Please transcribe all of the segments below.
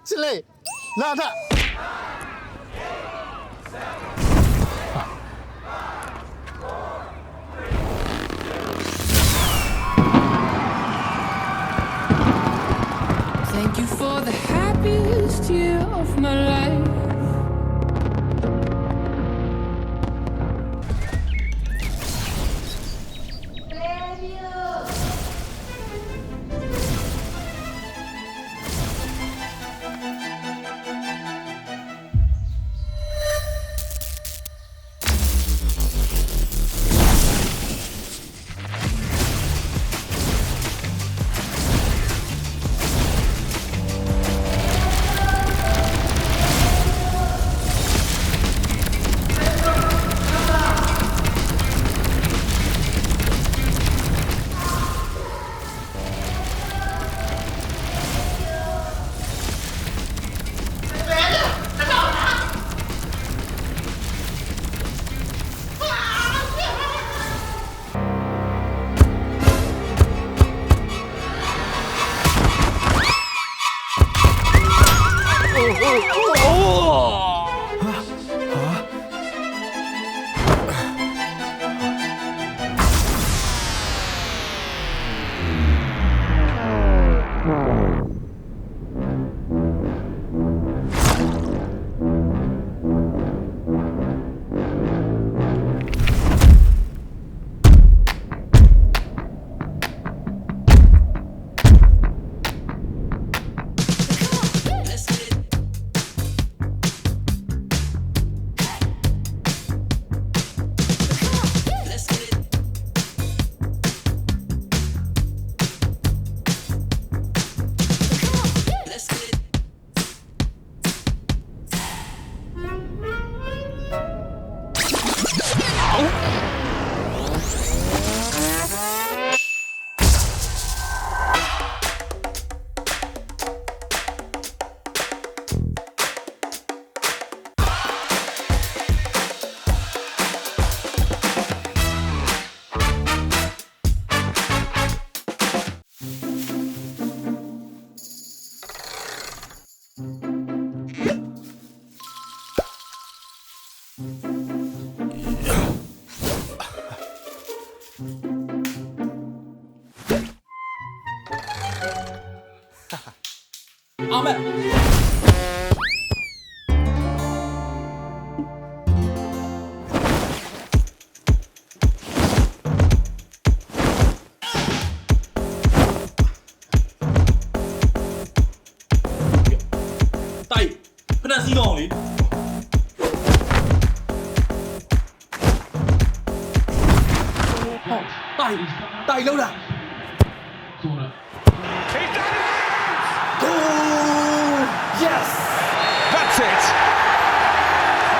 起来，拉他。 Thank you for the happiest year of my life. Ahmet. Tay, cái này gì ngon đi? Tay lâu rồi. Yes! That's it!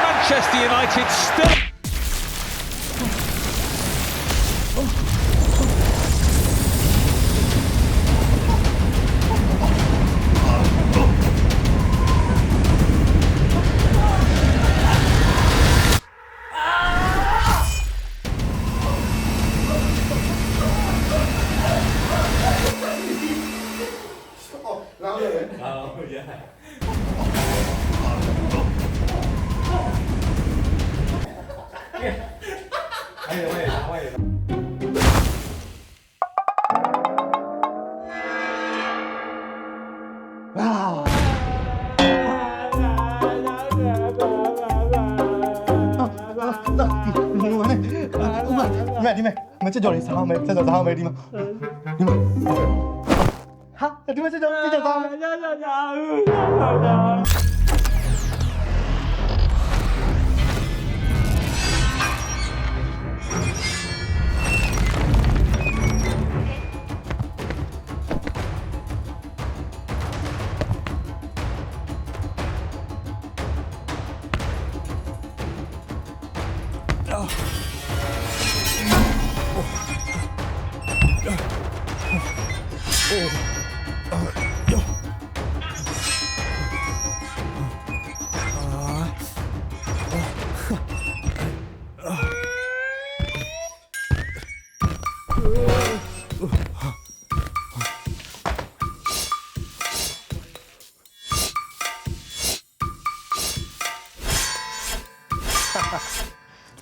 Manchester United still... đi mày mày chơi trò này sao mày chơi trò sao mày đi mà đi mà hả đi mà chơi trò sao mày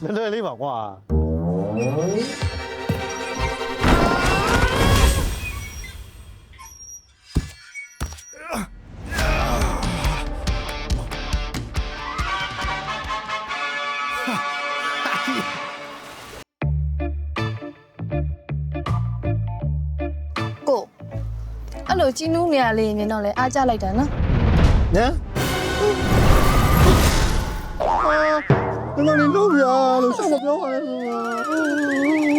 လွယ်လေးပါကွာကိုအဲ့လိုကြီးနူးနေရလေးမြင်တော့လဲအားကြလိုက်တာနော် နမ်ဘယ်လိုလုပ်ရလို့ရှောက်မပြောပါနဲ့ဆို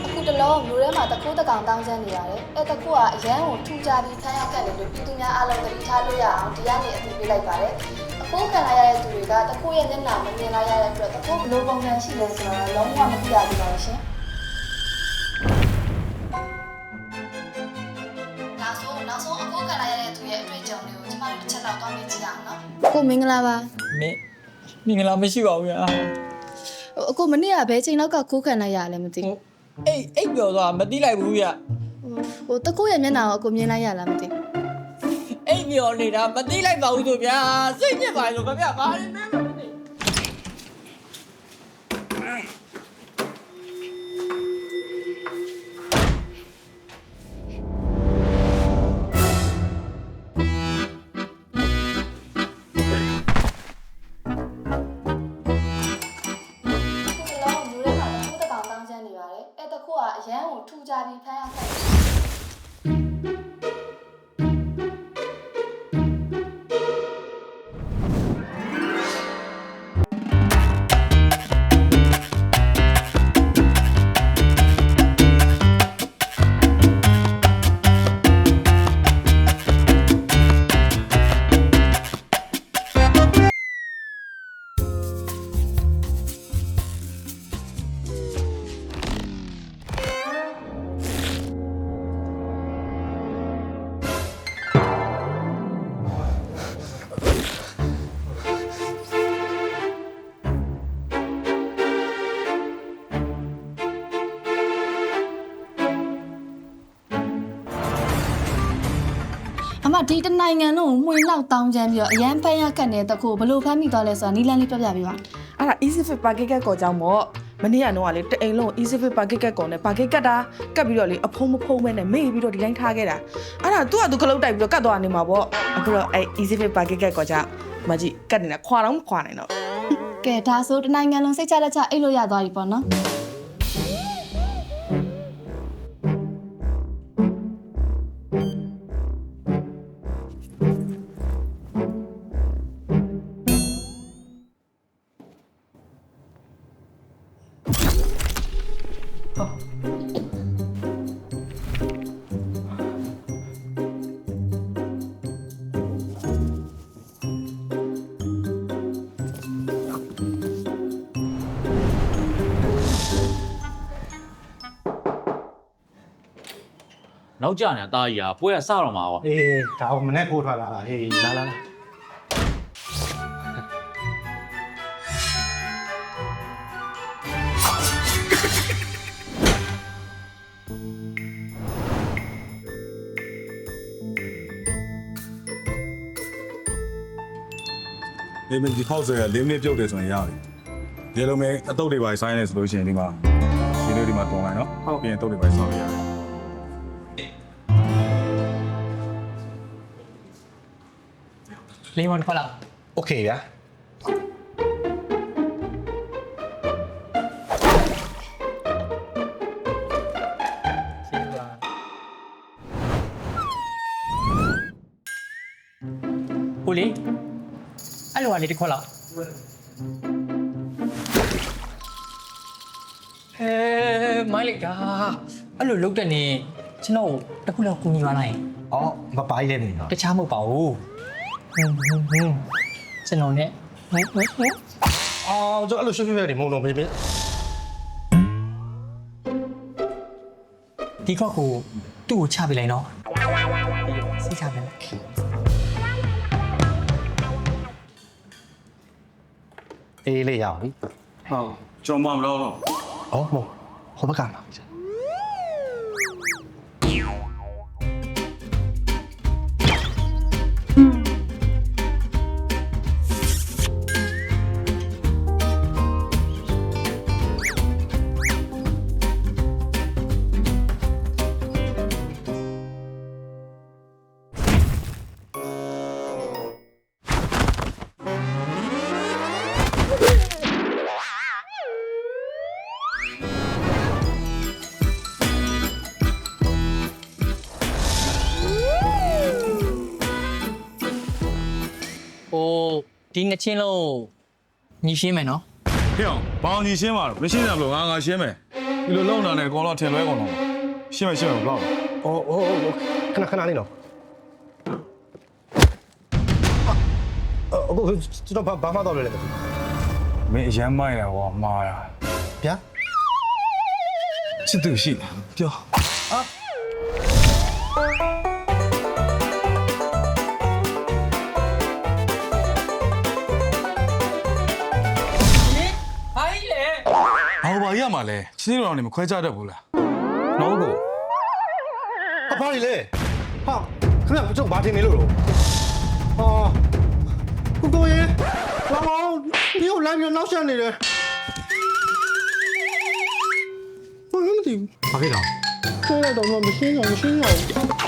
အခုတလုံးလူထဲမှာတခိုးတကောင်တောင်းချမ်းနေရတယ်အဲ့တခိုးကအရန်ကိုထူကြပြီးဖမ်းရောက်ကက်တယ်လို့ပြည်သူများအားလုံးသတိထားလို့ရအောင်ဒီကနေအသိပေးလိုက်ပါတယ်အခုခံရတဲ့သူတွေကတခိုးရဲ့မျက်နှာမမြင်လိုက်ရတဲ့အတွက်တခိုးဘယ်လိုပုံစံရှိလဲဆိုတော့လုံးဝမသိရဘူးပါရှင်နောက်ဆုံးအခုခံရတဲ့သူရဲ့အတွေ့အကြုံတွေကိုကျမတို့တစ်ချက်လောက်သွားမေးကြည့်အောင်နော်ကိုမင်္ဂလာပါ မင်္ဂလာမရှိပါဘူးဗျာ အခုမနေ့ကဘယ်ချိန်လောက်ကခိုးခံလိုက်ရလဲမသိဘူး အိပ်ပျော်သွားမသိလိုက်ဘူးဗျာ ဟိုတခိုးရဲ့မျက်နှာကိုအခုမြင်လိုက်ရလားမသိဘူး အိပ်ပျော်နေတာမသိလိုက်ပါဘူးဆိုဗျာစိတ်ညစ်ပါလို့ခင်ဗျာဘာလဲမဲမသိ အခုလောလူထဲမှာတခိုးတကောင်တောင်းချမ်းနေပါတယ်အဲ့တခိုးကအရန်ကိုထူကြပြီးဖမ်းရောက်ကက်တယ်အမဒီတနိုင်ငံလုံးမှွေနောက်တောင်းချမ်းပြီးတော့အရန်ဖမ်းရကတ်နေတဲ့တခိုးဘလို့ဖမ်းမိသွားလဲဆိုတာနီလန်လေးပြပြပေးပါ အဲ့ဒါ easy fit packet ကောကြောင့်မို့မနေ့ကတော့လေတအိမ်လုံး easy fit packet ကောနဲ့ packet ကတ်တာကတ်ပြီးတော့လေအဖုံးမဖုံးမဲနဲ့မေ့ပြီးတော့ဒီတိုင်းထားခဲ့တာအဲ့ဒါသူကသူခလုတ်တိုက်ပြီးတော့ကတ်သွားနေမှာပေါ့အခုတော့အဲ့ easy fit packet ကောကြောင့်မကြီးကတ်နေတာခွာတော့မခွာနိုင်တော့ ကဲဒါဆိုတနိုင်ငံလုံးစိတ်ချလက်ချအိတ်လို့ရသွားပြီပေါ့နော် နောက်ကြနေတာတာကြီးอ่ะပွဲကစတော့မှာပေါ့ အေးဒါကမနဲ့ထိုးထွက်လာတာဟေးလာလာလာ ဒီမဒီဟောက်ဆယ်က4မိနစ်ပြုတ်တယ်ဆိုရင်ရတယ်ဒီလိုမျိုးအတုပ်တွေပါဆိုင်းနေဆိုလို့ရှိရင်ဒီမှာဒီလိုဒီမှာတွန်းလိုက်နော်ဟုတ်ပြီးရင်အတုပ်တွေပါဆောင်းရရတယ် လေးမန်ဖလာ โอเคဗျာ ဟိုလေအဲ့လိုကနေတစ်ခွက်လောက်မိုင်းလိုက်တာအဲ့လိုလုတ်တဲ့နေကျွန်တော်တခုလောက်ကူညီပါလိုက် အော်မပိုင်းလဲနေတော့ တခြားမဟုတ်ပါဘူးကျွန်တော်နဲ့ အော်ကျွန်တော်အဲ့လိုရှုပ်ရှုပ်ရနေမုံတော့ပေးပေး ဒီခေါက်ကိုသူ့ကိုချပေးလိုက်နော်စိတ်ချမယ် အေးလေးရအောင်ပြီ ဟုတ်ကျွန်တော်မလို့တော့ အော်ဟိုဘက်ကလာ ဟိုဒီနှစ်ချင်းလုံးညီရှင်းမယ်နော် ဟေ့အောင်ဘောင်ကြီးရှင်းပါတော့မရှင်းတယ်ဘလို့ငါရှင်းမယ်ဒီလိုလုံတာနဲ့အကောင်တော့ထင်လွဲကုန်တော့ရှင်းမယ်ဘလို့ အော်ခဏလေးနော်အခုကျွန်တော်ဘာမှတော့လဲ မင်းအရမ်းမိုက်တယ်ဟောမာတာ ဗျာ ချစ်သူရှိလားပြော ဘာကြီးလဲ ဟောဘာရမှာလဲချစ်တော်နေမခွဲကြတတ်ဘူးလားနော်ကို ဘာလဲဟာခင်ဗျကျွန်တော်ဘာထင်နေလို့ဟာကိုရေလာမောင်ဒီကိုလိုက်ပြီးနောက်ဆက်နေတယ်ဘာလို့မသိဘူးဘာဖြစ်တော့တော့မရှင်းတော့